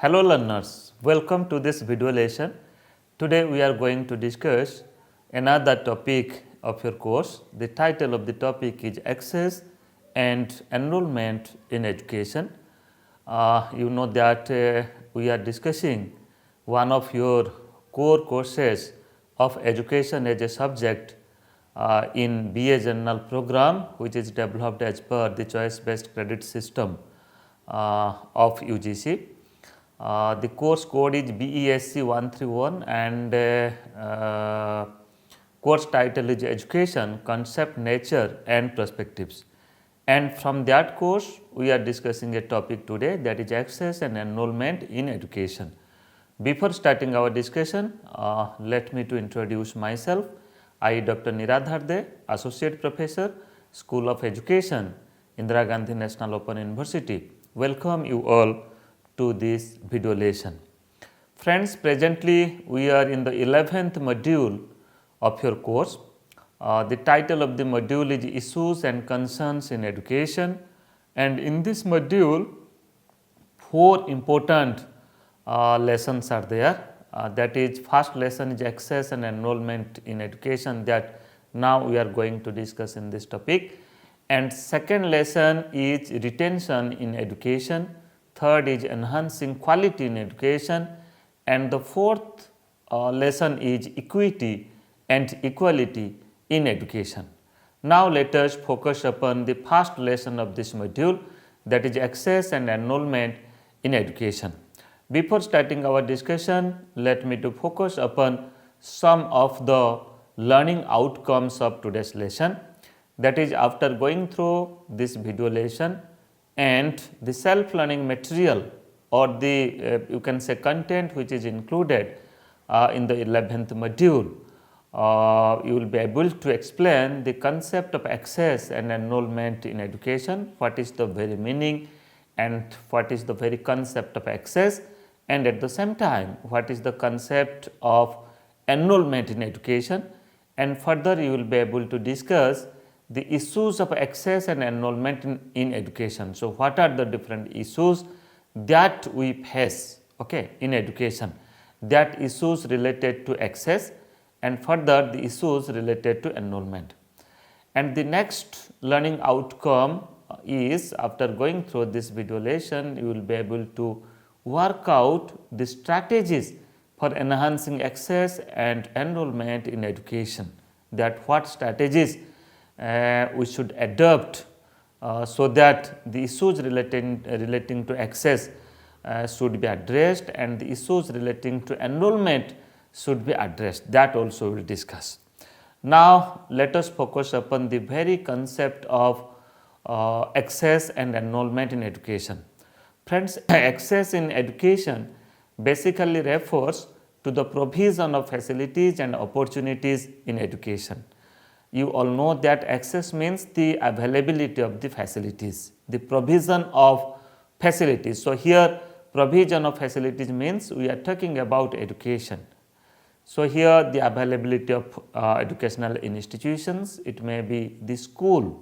Hello learners, welcome to this video lesson. Today we are going to discuss another topic of your course. The title of the topic is Access and Enrollment in Education. You know that we are discussing one of your core courses of education as a subject in BA General program, which is developed as per the choice based credit system of UGC. The course code is BESC 131 and course title is Education, Concept, Nature and Perspectives. And from that course, we are discussing a topic today, that is access and enrollment in education. Before starting our discussion, let me to introduce myself. I Dr. Niradhar, Associate Professor, School of Education, Indira Gandhi National Open University. Welcome you all to this video lesson. Friends, presently we are in the 11th module of your course. The title of the module is Issues and Concerns in Education, and in this module 4 important lessons are there. That is, first lesson is access and enrollment in education, that now we are going to discuss in this topic, and second lesson is retention in education, third is enhancing quality in education, and the fourth lesson is equity and equality in education. Now let us focus upon the first lesson of this module, that is access and enrollment in education. Before starting our discussion, let me to focus upon some of the learning outcomes of today's lesson. That is, after going through this video lesson and the self learning material or the you can say content which is included in the 11th module, you will be able to explain the concept of access and enrollment in education, what is the very meaning and what is the very concept of access, and at the same time what is the concept of enrollment in education, and further you will be able to discuss the issues of access and enrollment in education. So, what are the different issues that we face in education, that issues related to access, and further the issues related to enrollment. And the next learning outcome is, after going through this video lesson, you will be able to work out the strategies for enhancing access and enrollment in education, that what strategies we should adopt so that the issues relating to access should be addressed and the issues relating to enrollment should be addressed. That also we will discuss. Now let us focus upon the very concept of access and enrollment in education. Friends, access in education basically refers to the provision of facilities and opportunities in education. You all know that access means the availability of the facilities, the provision of facilities. So, here provision of facilities means we are talking about education. So, here the availability of educational institutions, it may be the school,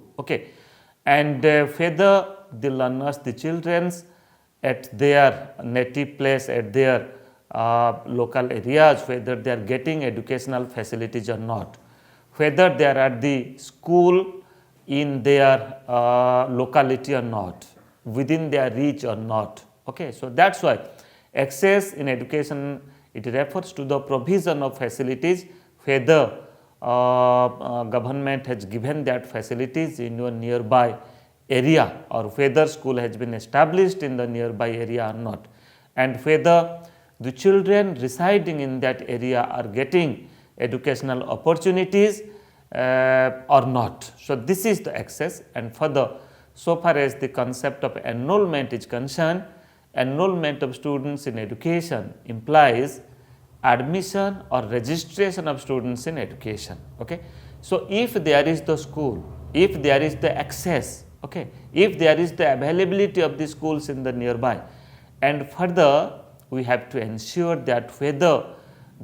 and whether the learners, the children at their native place, at their local areas, whether they are getting educational facilities or not, whether they are at the school in their locality or not, within their reach or not. So, that is why access in education, it refers to the provision of facilities, whether government has given that facilities in your nearby area, or whether school has been established in the nearby area or not, and whether the children residing in that area are getting educational opportunities or not. So, this is the access. And further, so far as the concept of enrollment is concerned, enrollment of students in education implies admission or registration of students in education. So, if there is the school, if there is the access, if there is the availability of the schools in the nearby, and further we have to ensure that whether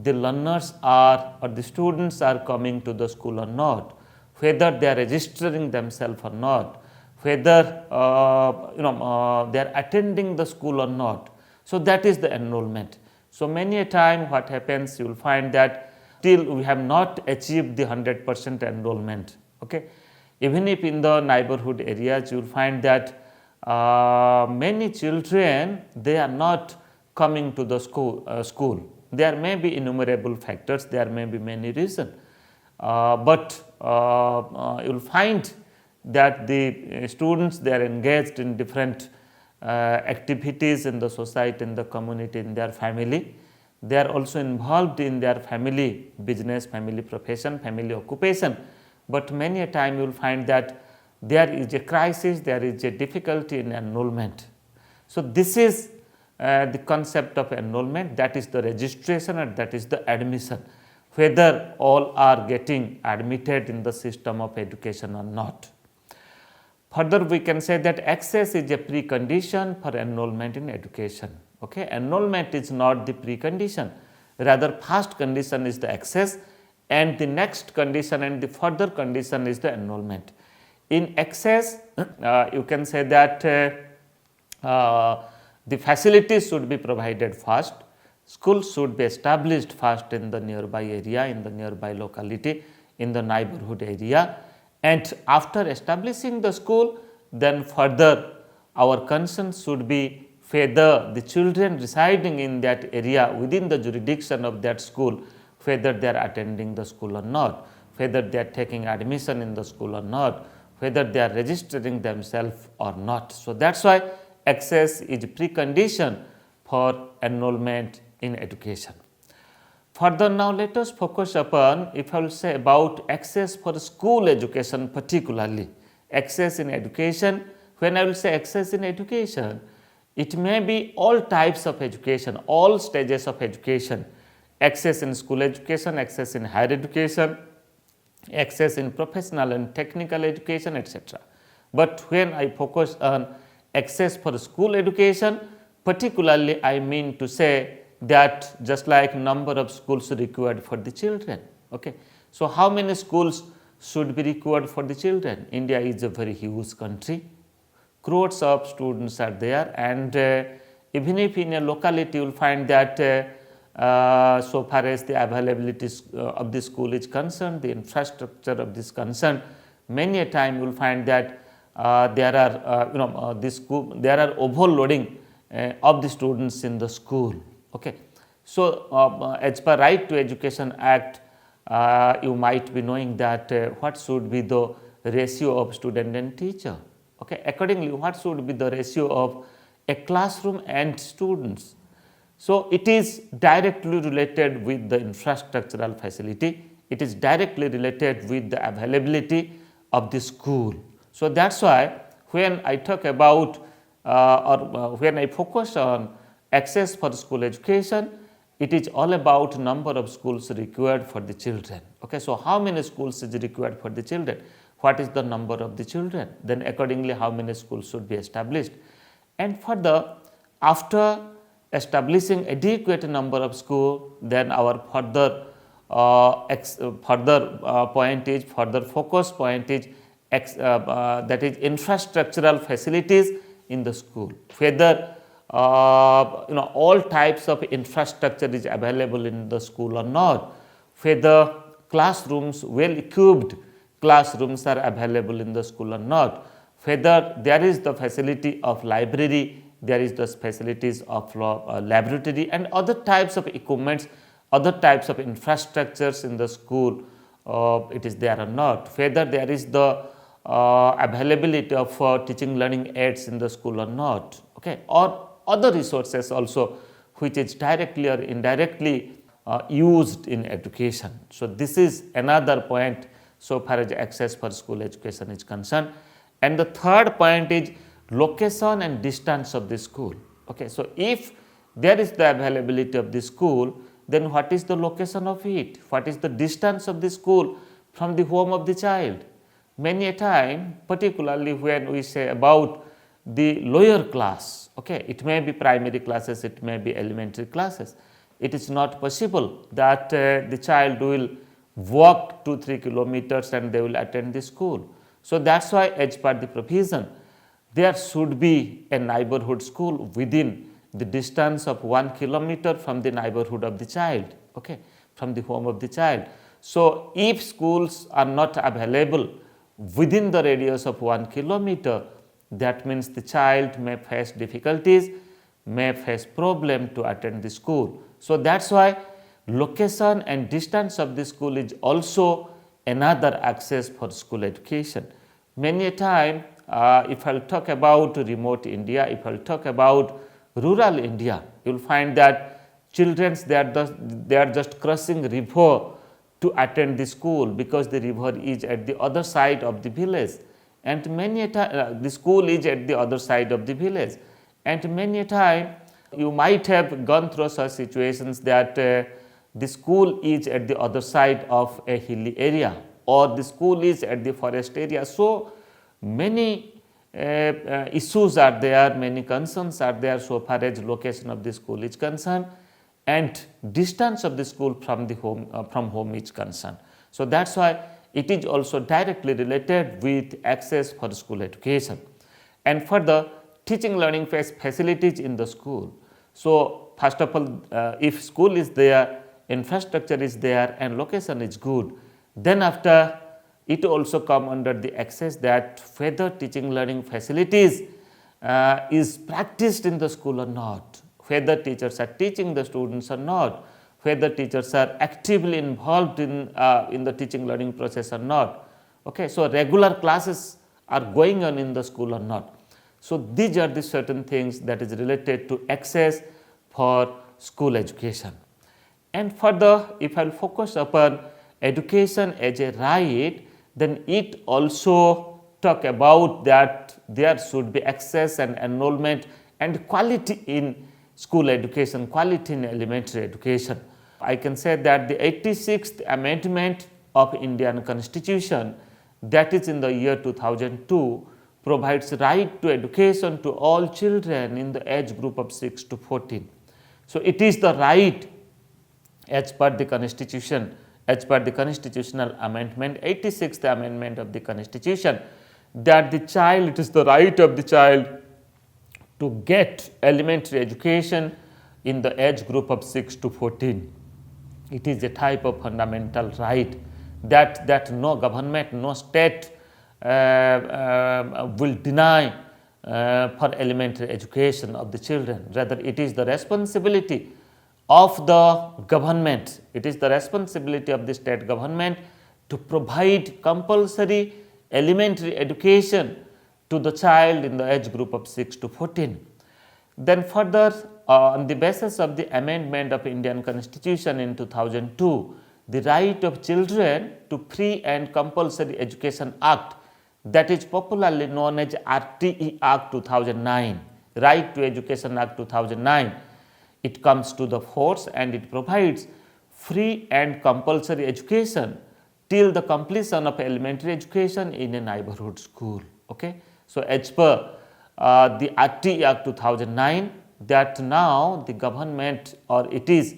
the learners are or the students are coming to the school or not, whether they are registering themselves or not, whether they are attending the school or not. So that is the enrollment. So many a time what happens, you will find that still we have not achieved the 100% enrollment. Okay. Even if in the neighborhood areas you will find that many children, they are not coming to the school. There may be innumerable factors, there may be many reasons, but you will find that the students, they are engaged in different activities in the society, in the community, in their family. They are also involved in their family business, family profession, family occupation, but many a time you will find that there is a crisis, there is a difficulty in enrollment. So this is the concept of enrollment, that is the registration and that is the admission, whether all are getting admitted in the system of education or not. Further, we can say that access is a precondition for enrollment in education. Okay. Enrollment is not the precondition, rather first condition is the access, and the next condition and the further condition is the enrollment. In access, you can say that the facilities should be provided first, schools should be established first in the nearby area, in the nearby locality, in the neighborhood area, and after establishing the school, then further our concern should be whether the children residing in that area within the jurisdiction of that school, whether they are attending the school or not, whether they are taking admission in the school or not, whether they are registering themselves or not. So that is why access is a precondition for enrollment in education. Further, now let us focus upon, if I will say about access for school education particularly, access in education. When I will say access in education, it may be all types of education, all stages of education, access in school education, access in higher education, access in professional and technical education, etc. But when I focus on access for school education, particularly I mean to say that just like number of schools required for the children. Okay. So how many schools should be required for the children? India is a very huge country, crores of students are there, and even if in a locality you will find that so far as the availability of the school is concerned, the infrastructure of this concerned, many a time you will find that there are there are overloading of the students in the school. Okay. So as per Right to Education Act, you might be knowing that what should be the ratio of student and teacher. Okay. Accordingly, what should be the ratio of a classroom and students? So it is directly related with the infrastructural facility, it is directly related with the availability of the school. So that is why when I talk about when I focus on access for school education, it is all about number of schools required for the children. Okay. So how many schools is required for the children? What is the number of the children? Then accordingly how many schools should be established? And further, after establishing adequate number of schools, then our further focus point is that is infrastructural facilities in the school, whether all types of infrastructure is available in the school or not, whether classrooms, well equipped classrooms are available in the school or not, whether there is the facility of library, there is the facilities of laboratory and other types of equipments, other types of infrastructures in the school, it is there or not, whether there is the availability of teaching learning aids in the school or not, okay, or other resources also which is directly or indirectly used in education. So this is another point so far as access for school education is concerned. And the third point is location and distance of the school. Okay. So if there is the availability of the school, then what is the location of it? What is the distance of the school from the home of the child? Many a time, particularly when we say about the lower class, okay, it may be primary classes, it may be elementary classes, it is not possible that the child will walk 2-3 kilometers and they will attend the school. So that is why as per the provision, there should be a neighborhood school within the distance of 1 kilometer from the neighborhood of the child, okay, from the home of the child. So, if schools are not available within the radius of 1 kilometer, that means the child may face difficulties, may face problem to attend the school. So, that is why location and distance of the school is also another access for school education. Many a time, if I will talk about remote India, if I will talk about rural India, you will find that children they are just crossing river to attend the school, because the river is at the other side of the village, and many a time the school is at the other side of the village, and many a time you might have gone through such situations that the school is at the other side of a hilly area, or the school is at the forest area. So, many issues are there, many concerns are there so far as location of the school is concerned and distance of the school from the home is concerned. So, that is why it is also directly related with access for school education. And further, teaching learning facilities in the school. So, first of all, if school is there, infrastructure is there and location is good, then after it also come under the access that whether teaching learning facilities is practiced in the school or not, whether teachers are teaching the students or not, whether teachers are actively involved in the teaching learning process or not. Okay. So, regular classes are going on in the school or not. So, these are the certain things that is related to access for school education. And further, if I will focus upon education as a right, then it also talk about that there should be access and enrollment and quality in school education, quality in elementary education. I can say that the 86th Amendment of Indian Constitution, that is in the year 2002, provides right to education to all children in the age group of 6 to 14. So, it is the right as per the Constitution, as per the constitutional amendment, 86th Amendment of the Constitution, that the child, it is the right of the child to get elementary education in the age group of 6 to 14. It is a type of fundamental right that no government, no state will deny for elementary education of the children. Rather, it is the responsibility of the government, it is the responsibility of the state government to provide compulsory elementary education to the child in the age group of 6 to 14. Then further, on the basis of the amendment of Indian Constitution in 2002, the right of children to Free and Compulsory Education Act, that is popularly known as RTE Act 2009, Right to Education Act 2009, it comes to the force and it provides free and compulsory education till the completion of elementary education in a neighborhood school. Okay. So, as per the RTE Act 2009, that now the government, or it is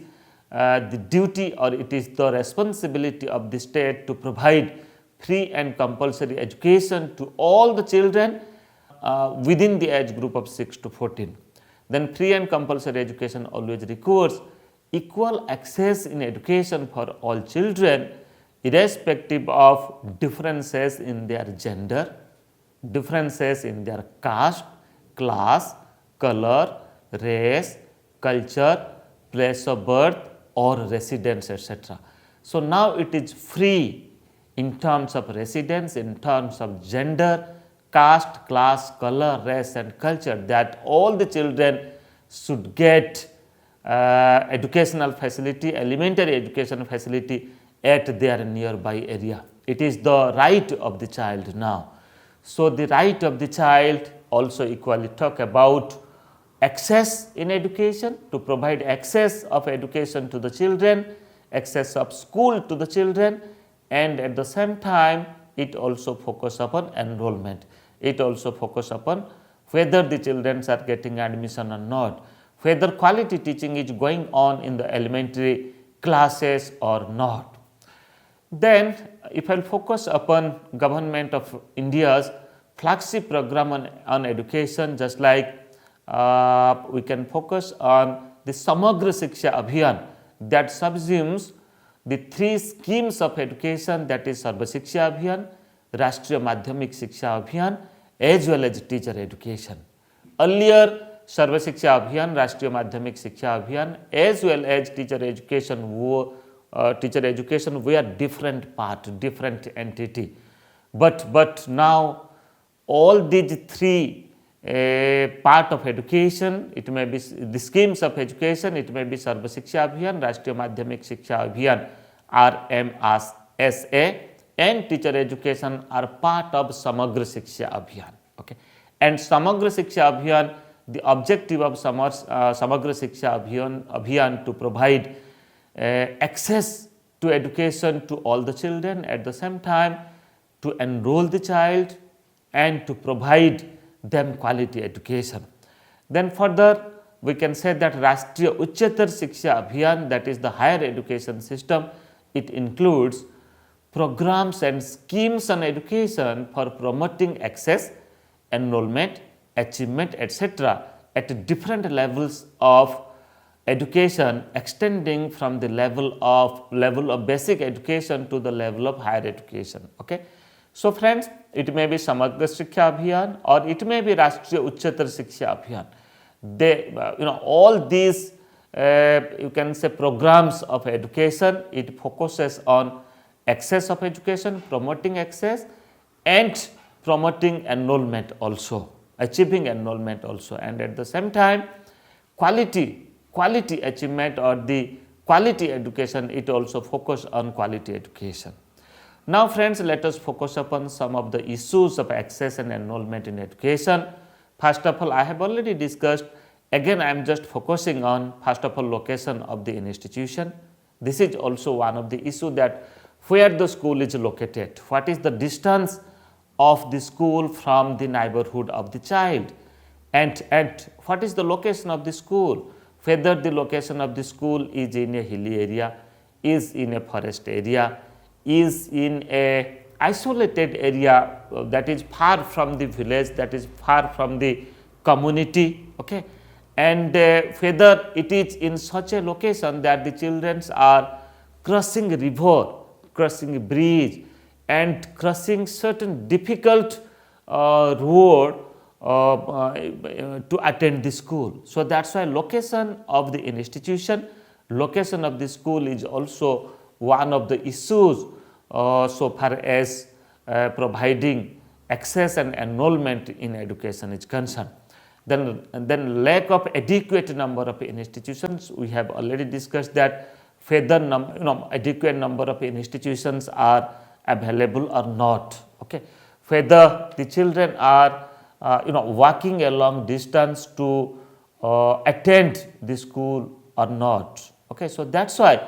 the duty, or it is the responsibility of the state to provide free and compulsory education to all the children within the age group of 6 to 14. Then free and compulsory education always requires equal access in education for all children, irrespective of differences in their gender, differences in their caste, class, color, race, culture, place of birth or residence, etc. So, now it is free in terms of residence, in terms of gender, caste, class, color, race and culture, that all the children should get educational facility, elementary education facility at their nearby area. It is the right of the child now. So, the right of the child also equally talk about access in education, to provide access of education to the children, access of school to the children, and at the same time it also focus upon enrollment. It also focus upon whether the children are getting admission or not, whether quality teaching is going on in the elementary classes or not. Then, if I will focus upon Government of India's flagship program on education, just like we can focus on the Samagra Shiksha Abhiyan that subsumes the three schemes of education, that is Sarva Shiksha Abhiyan, Rashtriya Madhyamik Shiksha Abhiyan, as well as teacher education. Earlier, Sarva Shiksha Abhiyan, Rashtriya Madhyamik Shiksha Abhiyan, as well as teacher education were different part, different entity. But now all these three part of education, it may be the schemes of education, it may be Sarva Shiksha Abhiyan, Rashtriya Madhyamik Shiksha Abhiyan, RMSA, and teacher education are part of Samagra Shiksha Abhiyan. Okay. And Samagra Shiksha Abhiyan, the objective of Samagra Shiksha Abhiyan to provide access to education to all the children, at the same time to enroll the child and to provide them quality education. Then further we can say that Rashtriya Uchchatar Shiksha Abhiyan, that is the higher education system, it includes programs and schemes on education for promoting access, enrollment, achievement, etc. at different levels of education, extending from the level of basic education to the level of higher education. Okay. So friends, it may be Samagra Shiksha Abhiyan or it may be Rashtriya Uchchatar Shiksha Abhiyan. They, all these you can say programs of education, it focuses on access of education, promoting access and promoting enrollment also, achieving enrollment also, and at the same time quality achievement or the quality education, it also focus on quality education. Now friends, let us focus upon some of the issues of access and enrollment in education. First of all, I have already discussed, again I am just focusing on first of all location of the institution. This is also one of the issue, that where the school is located, what is the distance of the school from the neighborhood of the child, and what is the location of the school, whether the location of the school is in a hilly area, is in a forest area, is in a isolated area that is far from the village, that is far from the community, okay, and whether it is in such a location that the children are crossing river, crossing bridge and crossing certain difficult road to attend the school. So that's why location of the institution, location of the school is also one of the issues so far as providing access and enrollment in education is concerned. Then lack of adequate number of institutions, we have already discussed that whether adequate number of institutions are available or not, okay, whether the children are walking a long distance to attend the school or not, okay. So that's why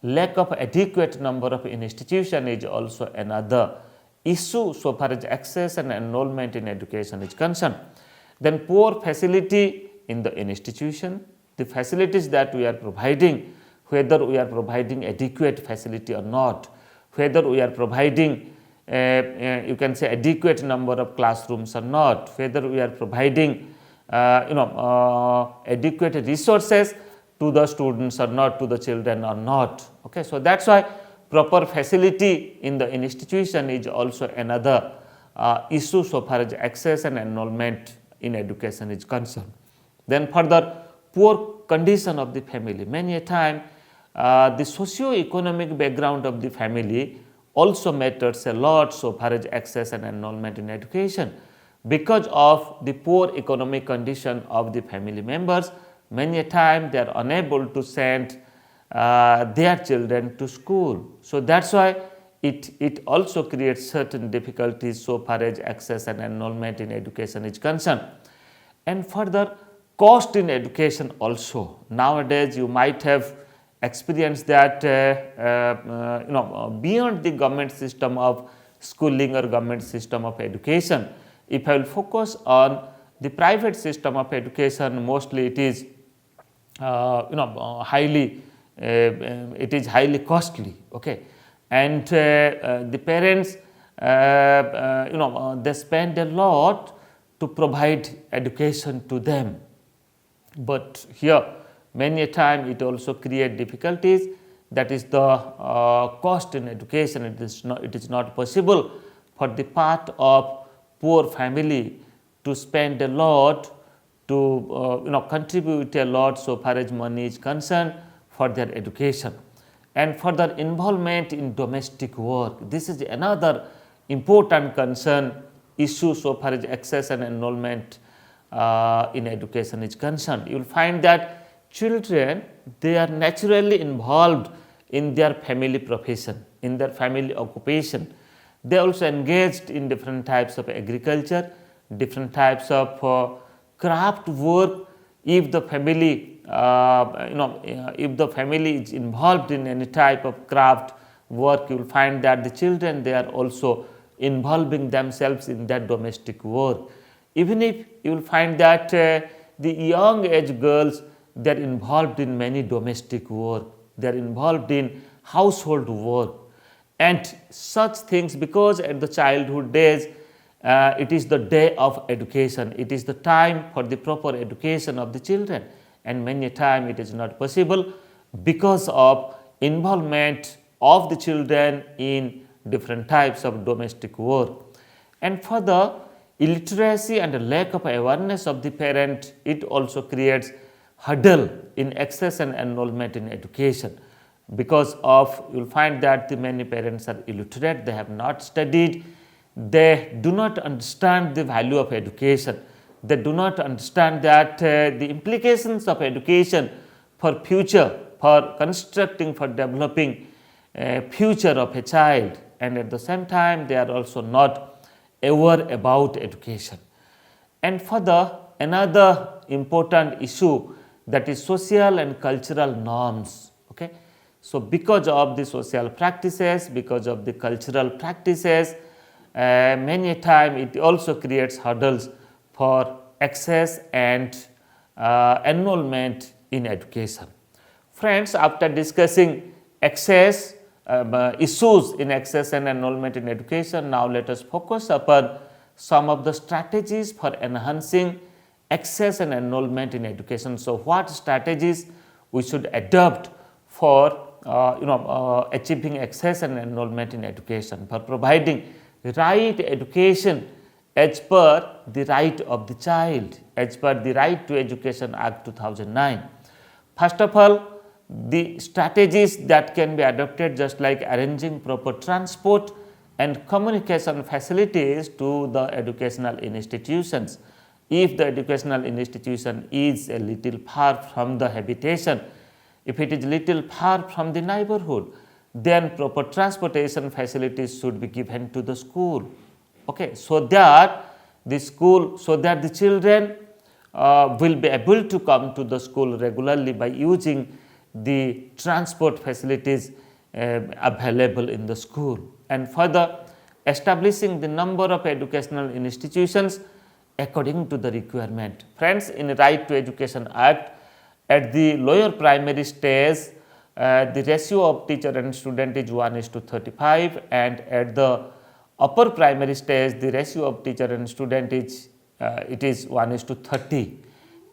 lack of adequate number of institution is also another issue so far as access and enrollment in education is concerned. Then poor facility in the institution, the facilities that we are providing, whether we are providing adequate facility or not, whether we are providing you can say adequate number of classrooms or not, whether we are providing adequate resources to the students or not, to the children or not, okay. So that's why proper facility in the institution is also another issue so far as access and enrollment in education is concerned. Then further, poor condition of the family. Many a time the socio-economic background of the family also matters a lot so far as access and enrollment in education. Because of the poor economic condition of the family members, many a time they are unable to send their children to school. So that's why it also creates certain difficulties so far as access and enrollment in education is concerned. And further, cost in education also. Nowadays you might have experienced that beyond the government system of schooling or government system of education, if I will focus on the private system of education, mostly it is highly costly, okay, and the parents they spend a lot to provide education to them, But here many a time it also create difficulties, that is the cost in education. It is not possible for the part of poor family to spend a lot, to contribute a lot so far as money is concerned for their education. And further involvement in domestic work, this is another important concern issue so far as access and enrollment in education is concerned. You will find that children, they are naturally involved in their family profession, in their family occupation. They also engaged in different types of agriculture, different types of craft work. If the family if the family is involved in any type of craft work, you will find that the children, they are also involving themselves in that domestic work. Even if you will find that the young age girls, they are involved in many domestic work, they are involved in household work and such things, because at the childhood days it is the day of education, it is the time for the proper education of the children, and many a time it is not possible because of involvement of the children in different types of domestic work. And further, illiteracy and a lack of awareness of the parent, it also creates hurdle in access and enrollment in education, because of you will find that the many parents are illiterate, they have not studied, they do not understand the value of education, they do not understand that the implications of education for future, for constructing, for developing future of a child, and at the same time they are also not aware about education. And further, another important issue, that is social and cultural norms. Okay? So, because of the social practices, because of the cultural practices, many a time it also creates hurdles for access and enrollment in education. Friends, after discussing access issues in access and enrollment in education, now let us focus upon some of the strategies for enhancing access and enrollment in education. So, what strategies we should adopt for achieving access and enrollment in education, for providing right education as per the right of the child, as per the Right to Education Act 2009. First of all, the strategies that can be adopted, just like arranging proper transport and communication facilities to the educational institutions. If the educational institution is a little far from the habitation, if it is little far from the neighborhood, then proper transportation facilities should be given to the school. Okay, so that the children will be able to come to the school regularly by using the transport facilities available in the school. And further, establishing the number of educational institutions according to the requirement. Friends, in Right to Education Act, at the lower primary stage, the ratio of teacher and student is 1:35, and at the upper primary stage, the ratio of teacher and student is 1:30.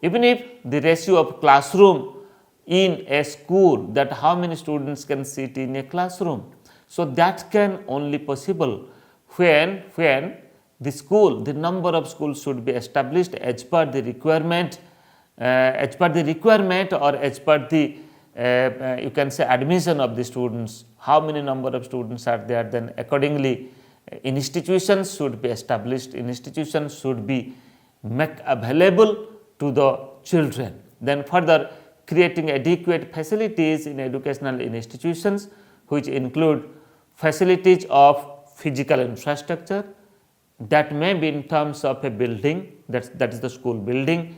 Even if the ratio of classroom in a school, that how many students can sit in a classroom, so that can only possible when the number of schools should be established as per the requirement, or as per the you can say admission of the students. How many number of students are there, then accordingly institutions should be established, institutions should be made available to the children. Then further, creating adequate facilities in educational institutions, which include facilities of physical infrastructure, that may be in terms of a building, that is the school building,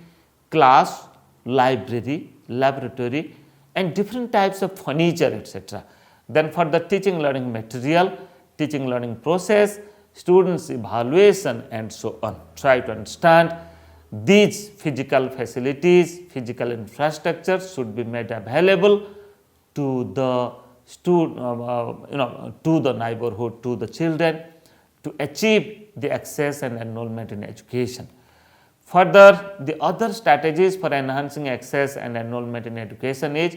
class, library, laboratory, and different types of furniture, etc. Then for the teaching learning material, teaching learning process, students evaluation, and so on. Try to understand these physical facilities, physical infrastructure should be made available to the to the neighborhood, to the children, to achieve the access and enrollment in education. Further, the other strategies for enhancing access and enrollment in education is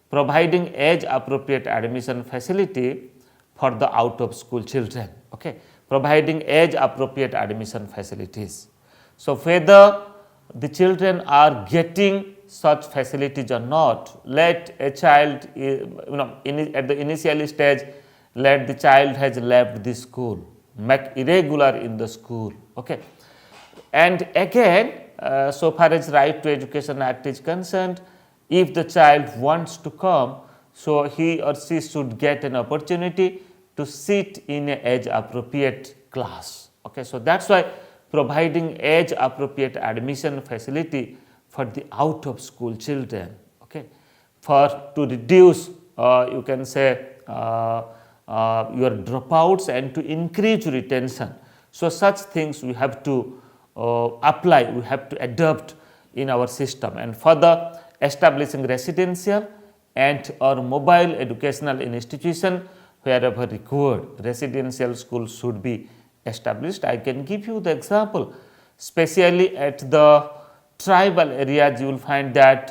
providing age appropriate admission facility for the out of school children, okay, providing age appropriate admission facilities. So, whether the children are getting such facilities or not, let a child at the initial stage, let the child has left the school, make irregular in the school, okay. And again, so far as Right to Education Act is concerned, if the child wants to come, so he or she should get an opportunity to sit in a age appropriate class, okay. So, that is why providing age appropriate admission facility for the out of school children, okay, for to reduce you can say your dropouts and to increase retention. So, such things we have to apply, we have to adopt in our system, and further establishing residential and or mobile educational institution wherever required. Residential schools should be established. I can give you the example, especially at the tribal areas you will find that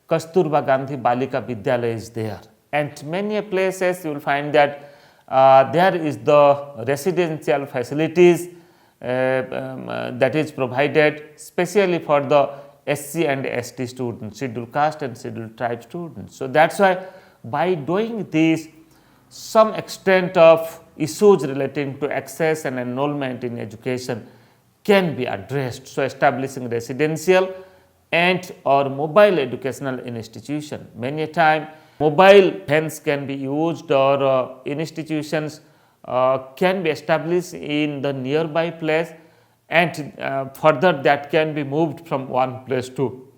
Kasturba Gandhi Balika Vidyalaya is there, and many places you will find that there is the residential facilities that is provided specially for the SC and ST students, scheduled caste and scheduled tribe students. So, that is why by doing this, some extent of issues relating to access and enrollment in education can be addressed. So, establishing residential and or mobile educational institution. Many a time mobile vans can be used or institutions can be established in the nearby place, and further that can be moved from one place to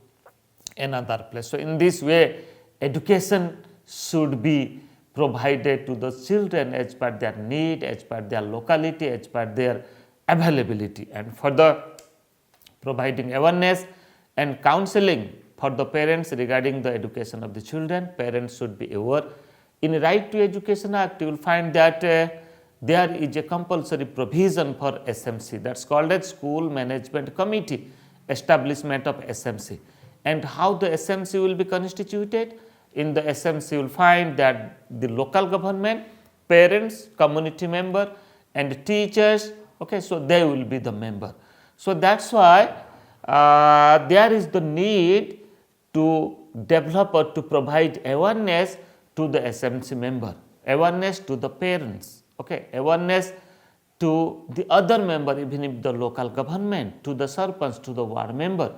another place. So, in this way education should be provided to the children as per their need, as per their locality, as per their availability, and further providing awareness and counseling for the parents regarding the education of the children. Parents should be aware. In Right to Education Act, you will find that there is a compulsory provision for SMC, that is called as School Management Committee, establishment of SMC. And how the SMC will be constituted? In the SMC you will find that the local government, parents, community member and teachers, okay, so they will be the member. So, that is why there is the need to develop or to provide awareness to the SMC member, awareness to the parents, okay, awareness to the other member, even if the local government, to the sarpanch, to the ward member,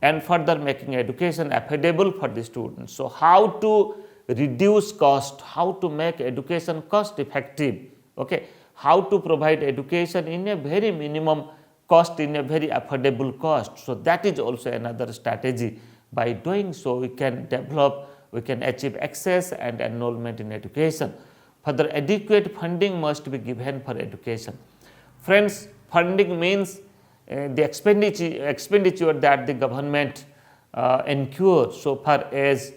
and further making education affordable for the students. So, how to reduce cost, how to make education cost effective, okay, how to provide education in a very minimum cost, in a very affordable cost. So, that is also another strategy. By doing so, we can develop, we can achieve access and enrollment in education. Further, adequate funding must be given for education. Friends, funding means the expenditure that the government incurs so far as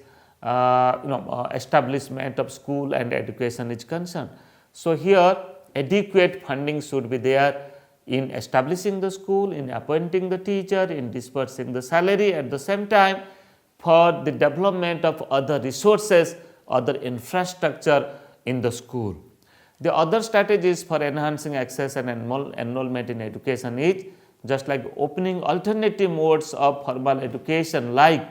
establishment of school and education is concerned. So, here adequate funding should be there in establishing the school, in appointing the teacher, in dispersing the salary, at the same time for the development of other resources, other infrastructure in the school. The other strategies for enhancing access and enrollment in education is just like opening alternative modes of formal education like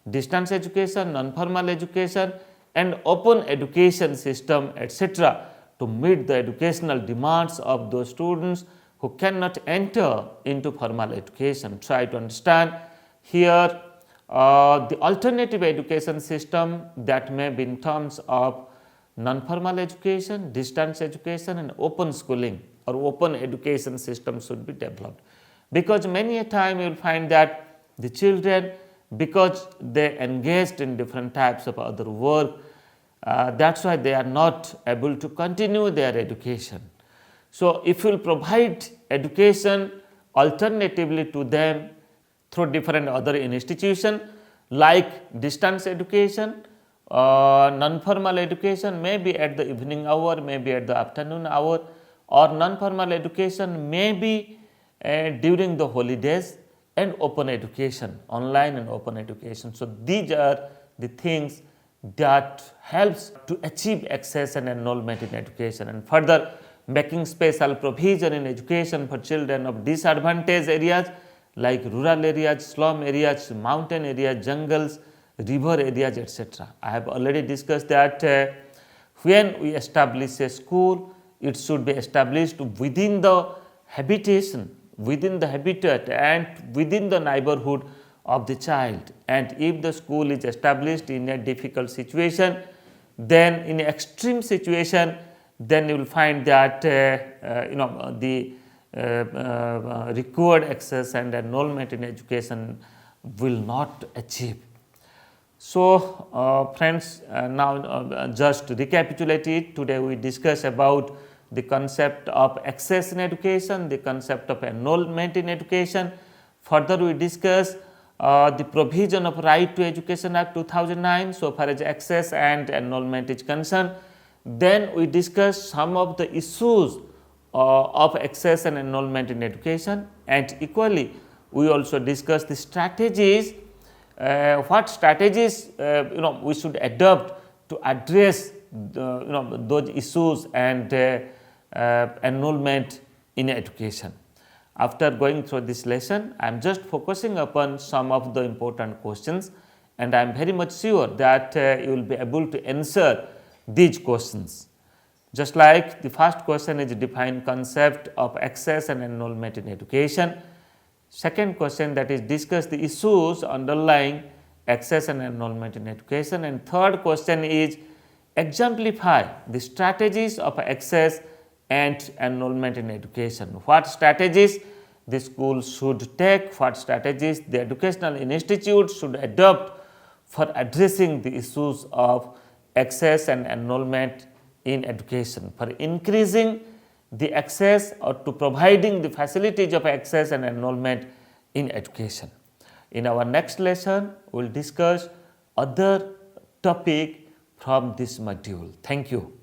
distance education, non-formal education and open education system, etc., to meet the educational demands of those students who cannot enter into formal education. Try to understand here the alternative education system that may be in terms of non-formal education, distance education and open schooling or open education system should be developed. Because many a time you will find that the children, because they engaged in different types of other work, that is why they are not able to continue their education. So, if you will provide education alternatively to them through different other institutions like distance education, non-formal education may be at the evening hour, may be at the afternoon hour, or non-formal education may be during the holidays, and open education, online and open education. So these are the things that helps to achieve access and enrollment in education, and further making special provision in education for children of disadvantaged areas like rural areas, slum areas, mountain areas, jungles, river areas, etc. I have already discussed that when we establish a school, it should be established within the habitation, within the habitat and within the neighborhood of the child. And if the school is established in a difficult situation, then in an extreme situation, then you will find that the required access and enrollment in education will not achieve. So, friends, now just recapitulate it. Today we discuss about the concept of access in education, the concept of enrollment in education. Further we discuss the provision of Right to Education Act 2009 so far as access and enrollment is concerned. Then we discuss some of the issues of access and enrollment in education, and equally we also discuss the strategies, what strategies we should adopt to address those issues and enrollment in education. After going through this lesson, I am just focusing upon some of the important questions, and I am very much sure that you will be able to answer these questions. Just like the first question is define concept of access and enrollment in education. Second question, that is discuss the issues underlying access and enrollment in education, and third question is exemplify the strategies of access and enrollment in education. What strategies the school should take, what strategies the educational institute should adopt for addressing the issues of access and enrollment in education, for increasing the access or to providing the facilities of access and enrollment in education. In our next lesson, we will discuss other topic from this module. Thank you.